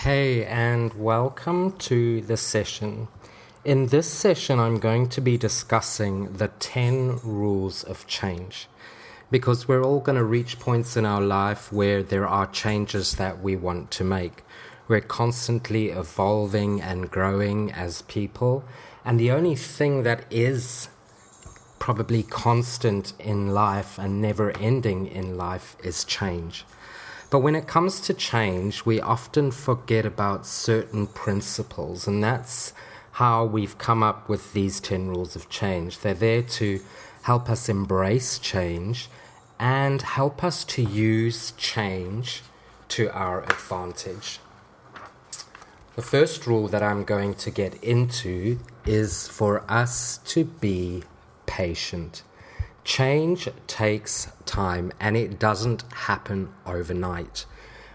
Hey, and welcome to the session. In this session, I'm going to be discussing the 10 rules of change, because we're all going to reach points in our life where there are changes that we want to make. We're constantly evolving and growing as people, and the only thing that is probably constant in life and never ending in life is change. But when it comes to change, we often forget about certain principles, and that's how we've come up with these 10 rules of change. They're there to help us embrace change and help us to use change to our advantage. The first rule that I'm going to get into is for us to be patient. Change takes time, and it doesn't happen overnight.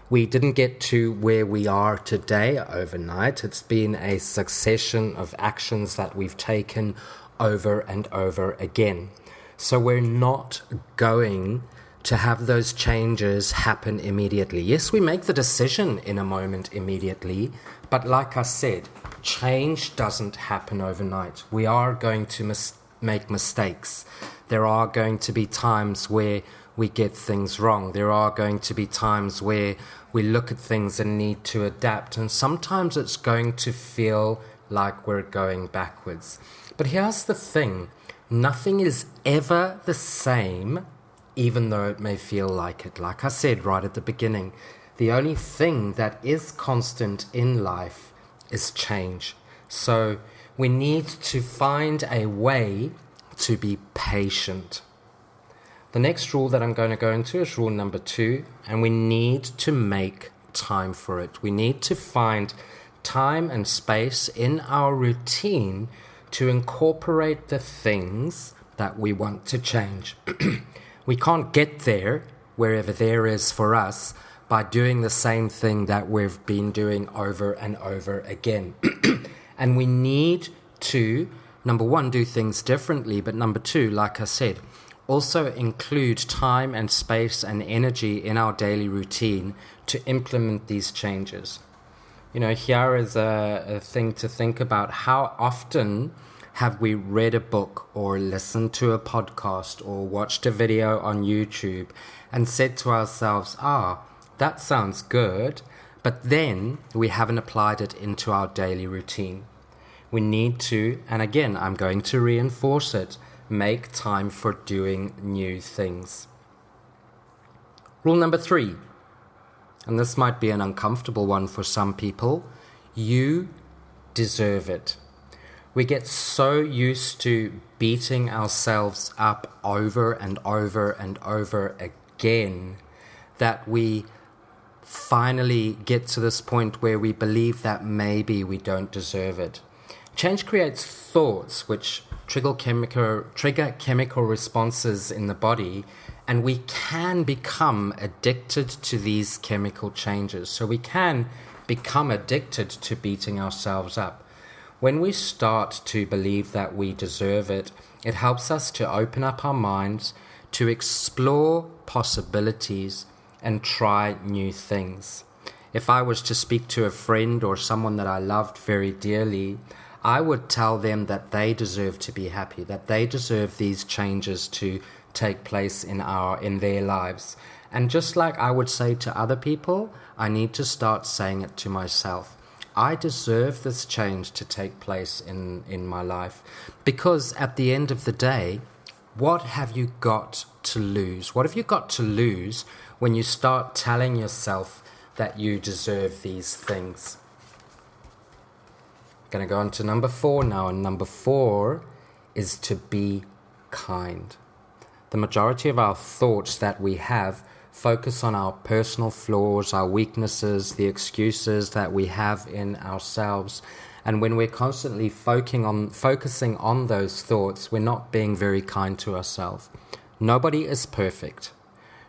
We didn't get to where we are today overnight. It's been a succession of actions that we've taken over and over again. So we're not going to have those changes happen immediately. Yes, we make the decision in a moment immediately, but like I said, change doesn't happen overnight. We are going to make mistakes. There are going to be times where we get things wrong. There are going to be times where we look at things and need to adapt. And sometimes it's going to feel like we're going backwards. But here's the thing. Nothing is ever the same, even though it may feel like it. Like I said right at the beginning, the only thing that is constant in life is change. So we need to find a way to be patient. The next rule that I'm going to go into is rule number 2, and we need to make time for it. We need to find time and space in our routine to incorporate the things that we want to change. We can't get there, wherever there is for us, by doing the same thing that we've been doing over and over again. And we need to, number 1, do things differently, but number 2, like I said, also include time and space and energy in our daily routine to implement these changes. You know, here is a thing to think about. How often have we read a book or listened to a podcast or watched a video on YouTube and said to ourselves, that sounds good, but then we haven't applied it into our daily routine. We need to, and again, I'm going to reinforce it, make time for doing new things. Rule number 3, and this might be an uncomfortable one for some people, you deserve it. We get so used to beating ourselves up over and over and over again that we finally get to this point where we believe that maybe we don't deserve it. Change creates thoughts which trigger chemical responses in the body, and we can become addicted to these chemical changes. So we can become addicted to beating ourselves up. When we start to believe that we deserve it, it helps us to open up our minds, to explore possibilities and try new things. If I was to speak to a friend or someone that I loved very dearly, I would tell them that they deserve to be happy, that they deserve these changes to take place in their lives. And just like I would say to other people, I need to start saying it to myself. I deserve this change to take place in my life. Because at the end of the day, what have you got to lose? What have you got to lose when you start telling yourself that you deserve these things? Going to go on to number 4 now, and number 4 is to be kind. The majority of our thoughts that we have focus on our personal flaws, our weaknesses, the excuses that we have in ourselves. And when we're constantly focusing on those thoughts, we're not being very kind to ourselves. Nobody is perfect.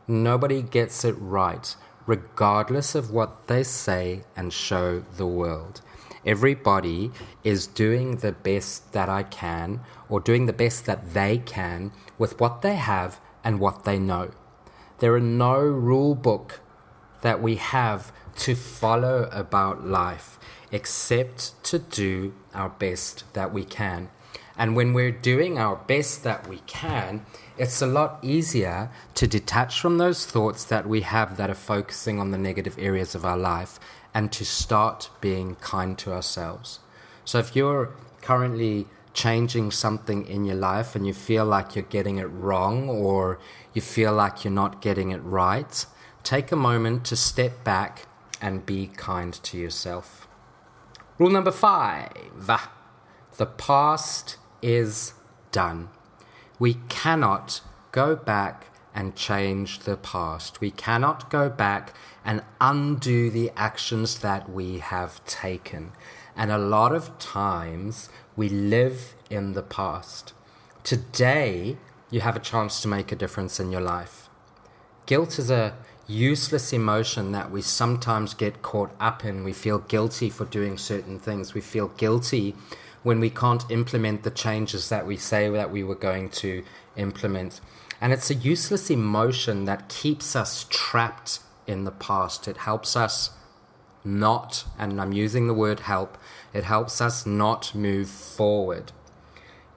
Nobody gets it right, regardless of what they say and show the world. Everybody is doing the best that I can, or doing the best that they can with what they have and what they know. There are no rule book that we have to follow about life except to do our best that we can. And when we're doing our best that we can, it's a lot easier to detach from those thoughts that we have that are focusing on the negative areas of our life and to start being kind to ourselves. So if you're currently changing something in your life and you feel like you're getting it wrong or you feel like you're not getting it right, take a moment to step back and be kind to yourself. Rule number 5, the past is done. We cannot go back and change the past. We cannot go back and undo the actions that we have taken. And a lot of times we live in the past. Today, you have a chance to make a difference in your life. Guilt is a useless emotion that we sometimes get caught up in. We feel guilty for doing certain things. We feel guilty when we can't implement the changes that we say that we were going to implement. And it's a useless emotion that keeps us trapped in the past. It helps us not, and I'm using the word help, it helps us not move forward.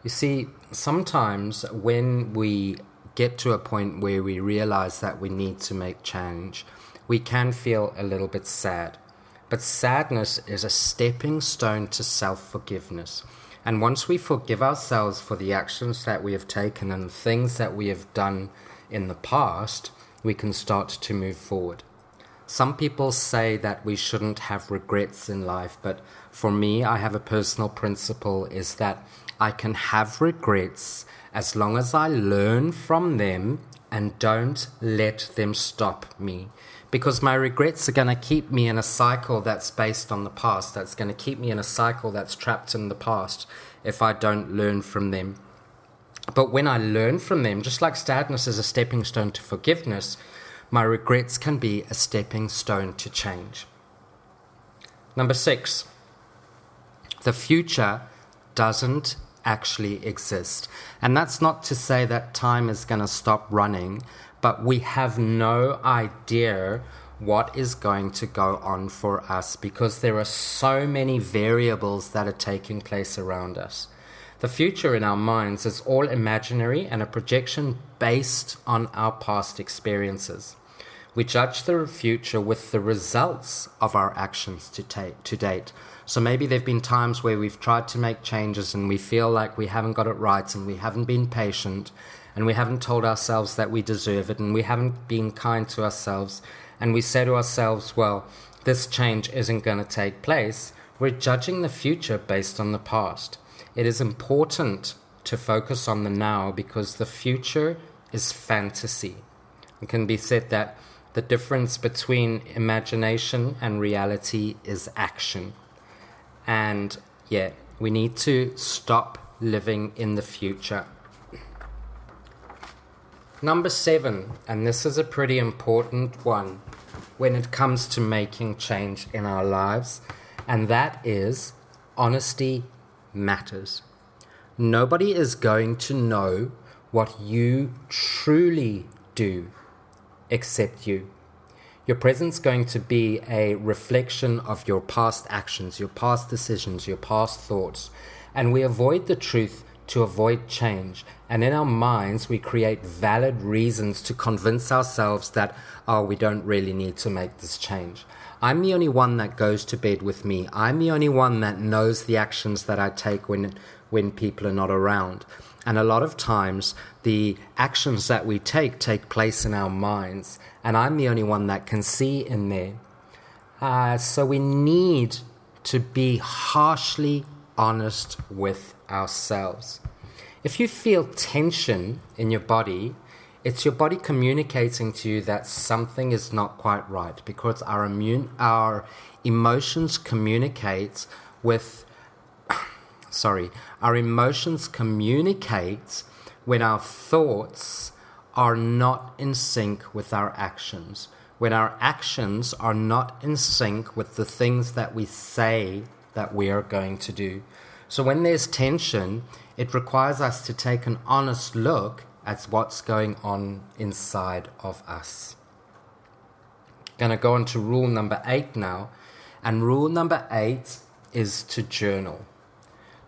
You see, sometimes when we get to a point where we realize that we need to make change, we can feel a little bit sad. But sadness is a stepping stone to self-forgiveness. And once we forgive ourselves for the actions that we have taken and the things that we have done in the past, we can start to move forward. Some people say that we shouldn't have regrets in life, but for me, I have a personal principle is that I can have regrets as long as I learn from them and don't let them stop me. Because my regrets are going to keep me in a cycle that's based on the past, that's going to keep me in a cycle that's trapped in the past if I don't learn from them. But when I learn from them, just like sadness is a stepping stone to forgiveness, my regrets can be a stepping stone to change. Number 6, the future doesn't actually exist. And that's not to say that time is going to stop running, but we have no idea what is going to go on for us because there are so many variables that are taking place around us. The future in our minds is all imaginary and a projection based on our past experiences. We judge the future with the results of our actions to date. So maybe there have been times where we've tried to make changes and we feel like we haven't got it right and we haven't been patient and we haven't told ourselves that we deserve it and we haven't been kind to ourselves and we say to ourselves, well, this change isn't going to take place. We're judging the future based on the past. It is important to focus on the now because the future is fantasy. It can be said that the difference between imagination and reality is action. And yeah, we need to stop living in the future. Number 7, and this is a pretty important one when it comes to making change in our lives, and that is honesty matters. Nobody is going to know what you truly do except you. Your present's going to be a reflection of your past actions, your past decisions, your past thoughts. And we avoid the truth to avoid change. And in our minds, we create valid reasons to convince ourselves that, oh, we don't really need to make this change. I'm the only one that goes to bed with me. I'm the only one that knows the actions that I take when people are not around. And a lot of times, the actions that we take place in our minds. And I'm the only one that can see in there. So we need to be harshly honest with ourselves. If you feel tension in your body, it's your body communicating to you that something is not quite right because our emotions communicate with our emotions communicate when our thoughts are not in sync with our actions, when our actions are not in sync with the things that we say that we are going to do. So when there's tension, it requires us to take an honest look at what's going on inside of us. Going to go on to rule number 8 now. And rule number 8 is to journal.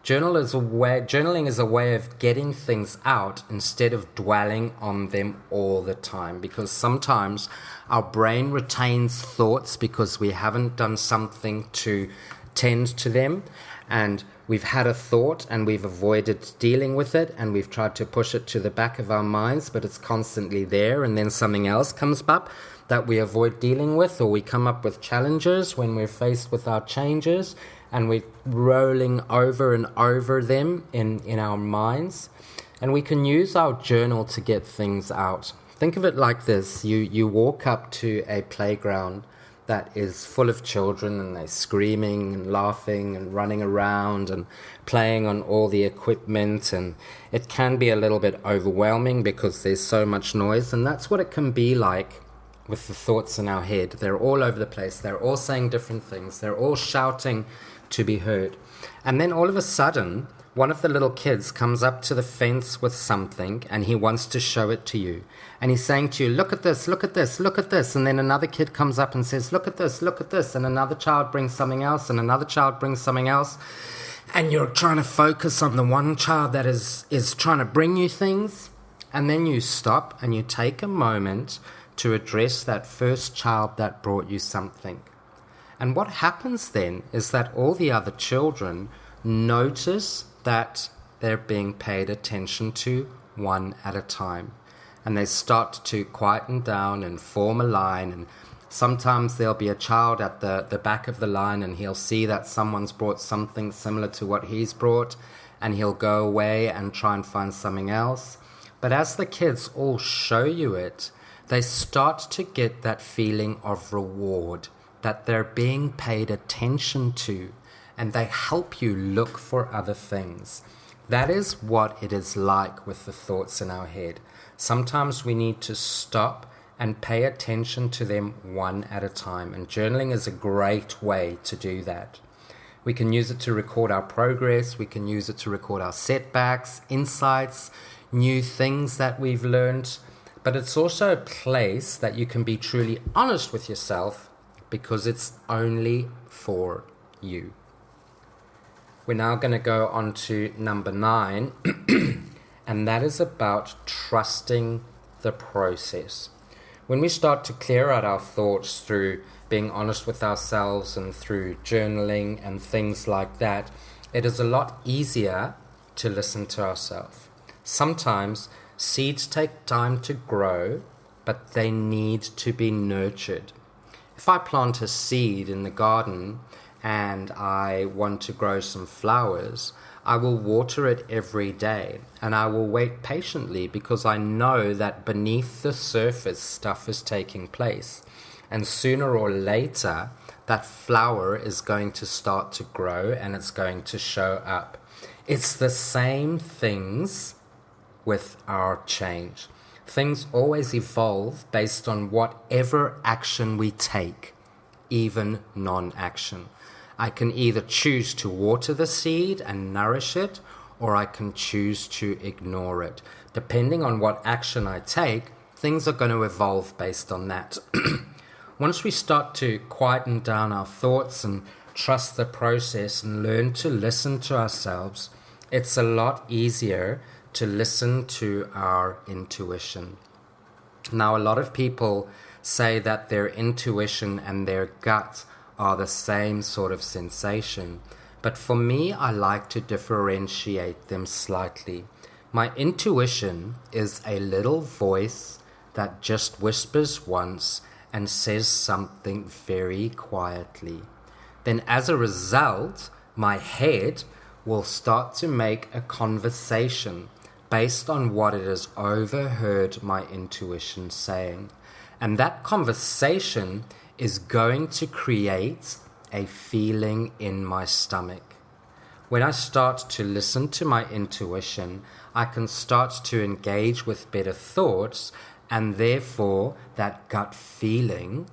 Journaling is a way of getting things out instead of dwelling on them all the time, because sometimes our brain retains thoughts because we haven't done something to tend to them, and we've had a thought and we've avoided dealing with it, and we've tried to push it to the back of our minds, but it's constantly there, and then something else comes up that we avoid dealing with, or we come up with challenges when we're faced with our changes, and we're rolling over and over them in our minds. And we can use our journal to get things out. Think of it like this. You walk up to a playground that is full of children, and they're screaming and laughing and running around and playing on all the equipment, and it can be a little bit overwhelming because there's so much noise, and that's what it can be like with the thoughts in our head. They're all over the place. They're all saying different things. They're all shouting to be heard. And then all of a sudden, one of the little kids comes up to the fence with something, and he wants to show it to you. And he's saying to you, look at this, look at this, look at this. And then another kid comes up and says, look at this, look at this. And another child brings something else, and another child brings something else. And you're trying to focus on the one child that is trying to bring you things. And then you stop and you take a moment to address that first child that brought you something. And what happens then is that all the other children notice that they're being paid attention to one at a time. And they start to quieten down and form a line. And sometimes there'll be a child at the back of the line, and he'll see that someone's brought something similar to what he's brought, and he'll go away and try and find something else. But as the kids all show you it, they start to get that feeling of reward, that they're being paid attention to, and they help you look for other things. That is what it is like with the thoughts in our head. Sometimes we need to stop and pay attention to them one at a time, and journaling is a great way to do that. We can use it to record our progress, we can use it to record our setbacks, insights, new things that we've learned, but it's also a place that you can be truly honest with yourself, because it's only for you. We're now going to go on to number 9, and that is about trusting the process. When we start to clear out our thoughts through being honest with ourselves and through journaling and things like that, it is a lot easier to listen to ourselves. Sometimes seeds take time to grow, but they need to be nurtured. If I plant a seed in the garden and I want to grow some flowers, I will water it every day, and I will wait patiently because I know that beneath the surface stuff is taking place. And sooner or later, that flower is going to start to grow and it's going to show up. It's the same things with our change. Things always evolve based on whatever action we take, even non-action. I can either choose to water the seed and nourish it, or I can choose to ignore it. Depending on what action I take, things are going to evolve based on that. Once we start to quieten down our thoughts and trust the process and learn to listen to ourselves, it's a lot easier to listen to our intuition. Now, a lot of people say that their intuition and their gut are the same sort of sensation, but for me, I like to differentiate them slightly. My intuition is a little voice that just whispers once and says something very quietly. Then as a result, my head will start to make a conversation based on what it has overheard my intuition saying. And that conversation is going to create a feeling in my stomach. When I start to listen to my intuition, I can start to engage with better thoughts, and therefore that gut feeling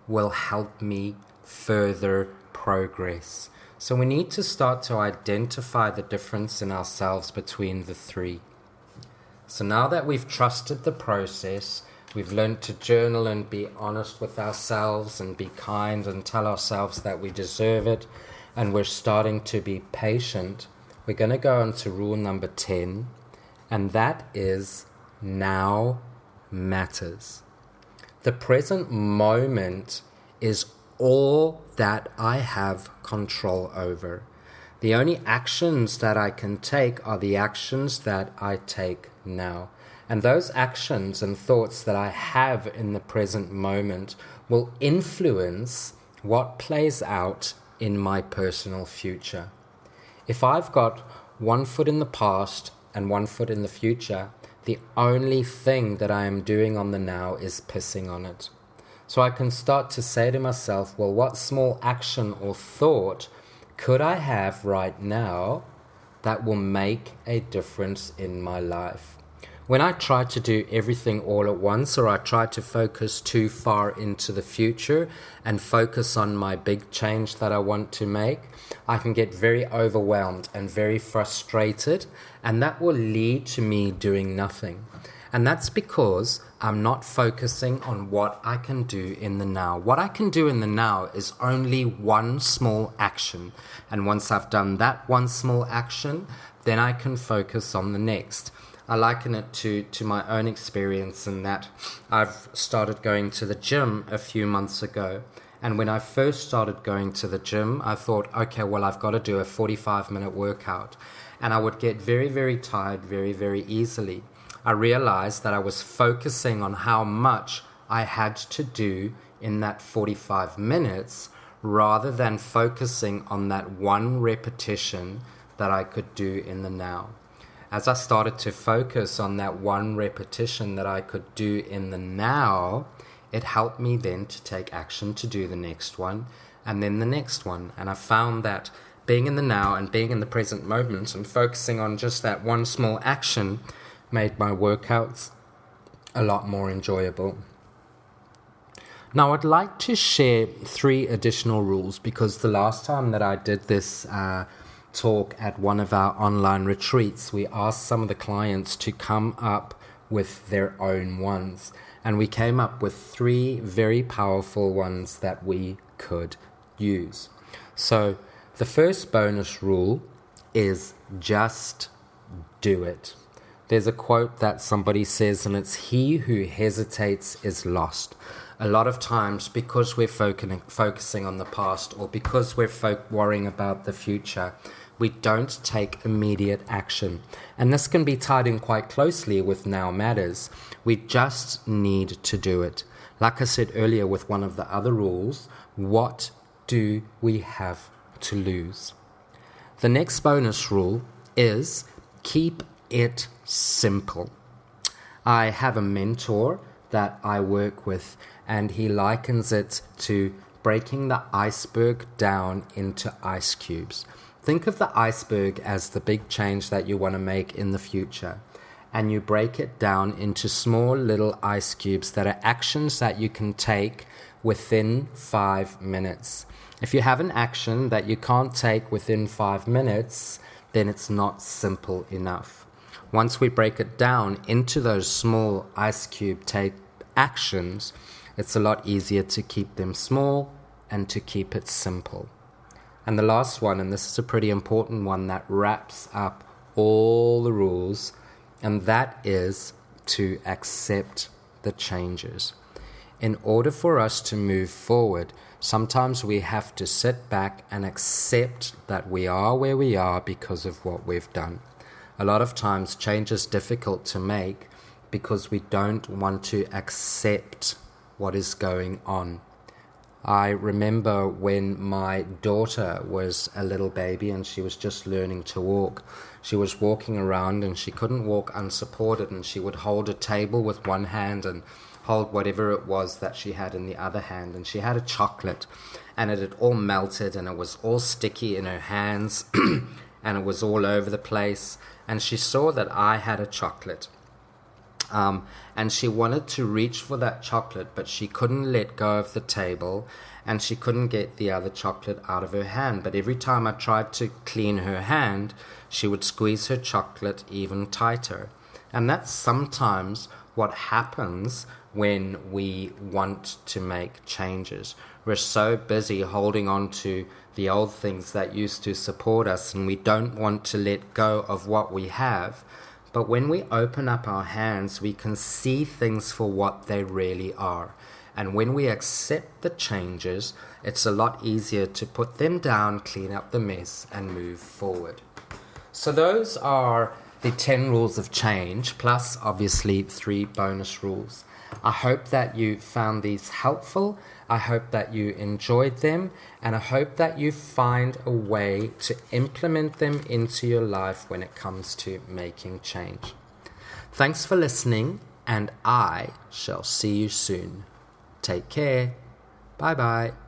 will help me further progress. So we need to start to identify the difference in ourselves between the three. So now that we've trusted the process, We've learned to journal and be honest with ourselves and be kind and tell ourselves that we deserve it. And we're starting to be patient. We're going to go on to rule number 10. And that is now matters. The present moment is all that I have control over. The only actions that I can take are the actions that I take now. And those actions and thoughts that I have in the present moment will influence what plays out in my personal future. If I've got one foot in the past and one foot in the future, the only thing that I am doing on the now is pissing on it. So I can start to say to myself, well, what small action or thought could I have right now that will make a difference in my life? When I try to do everything all at once, or I try to focus too far into the future and focus on my big change that I want to make, I can get very overwhelmed and very frustrated, and that will lead to me doing nothing. And that's because I'm not focusing on what I can do in the now. What I can do in the now is only one small action. And once I've done that one small action, then I can focus on the next. I liken it to my own experience in that I've started going to the gym a few months ago. And when I first started going to the gym, I thought, okay, well, I've got to do a 45-minute workout. And I would get very, very tired very, very easily. I realized that I was focusing on how much I had to do in that 45 minutes rather than focusing on that one repetition that I could do in the now. As I started to focus on that one repetition that I could do in the now, it helped me then to take action to do the next one and then the next one. And I found that being in the now and being in the present moment and focusing on just that one small action made my workouts a lot more enjoyable. Now, I'd like to share 3 additional rules because the last time that I did this talk at one of our online retreats, we asked some of the clients to come up with their own ones. And we came up with 3 very powerful ones that we could use. So the first bonus rule is just do it. There's a quote that somebody says, and it's, "He who hesitates is lost." A lot of times, because we're focusing on the past or because we're worrying about the future, we don't take immediate action. And this can be tied in quite closely with Now Matters. We just need to do it. Like I said earlier with one of the other rules, what do we have to lose? The next bonus rule is keep it simple. I have a mentor that I work with, and he likens it to breaking the iceberg down into ice cubes. Think of the iceberg as the big change that you want to make in the future, and you break it down into small little ice cubes that are actions that you can take within 5 minutes. If you have an action that you can't take within 5 minutes, then it's not simple enough. Once we break it down into those small ice cube take actions, it's a lot easier to keep them small and to keep it simple. And the last one, and this is a pretty important one that wraps up all the rules, and that is to accept the changes. In order for us to move forward, sometimes we have to sit back and accept that we are where we are because of what we've done. A lot of times change is difficult to make because we don't want to accept what is going on. I remember when my daughter was a little baby and she was just learning to walk. She was walking around and she couldn't walk unsupported, and she would hold a table with one hand and hold whatever it was that she had in the other hand. And she had a chocolate and it had all melted and it was all sticky in her hands and it was all over the place. And she saw that I had a chocolate. And she wanted to reach for that chocolate, but she couldn't let go of the table and she couldn't get the other chocolate out of her hand. But every time I tried to clean her hand, she would squeeze her chocolate even tighter. And that's sometimes what happens when we want to make changes. We're so busy holding on to the old things that used to support us, and we don't want to let go of what we have. But when we open up our hands, we can see things for what they really are. And when we accept the changes, it's a lot easier to put them down, clean up the mess, and move forward. So those are the 10 rules of change, plus obviously 3 bonus rules. I hope that you found these helpful. I hope that you enjoyed them, and I hope that you find a way to implement them into your life when it comes to making change. Thanks for listening, and I shall see you soon. Take care. Bye-bye.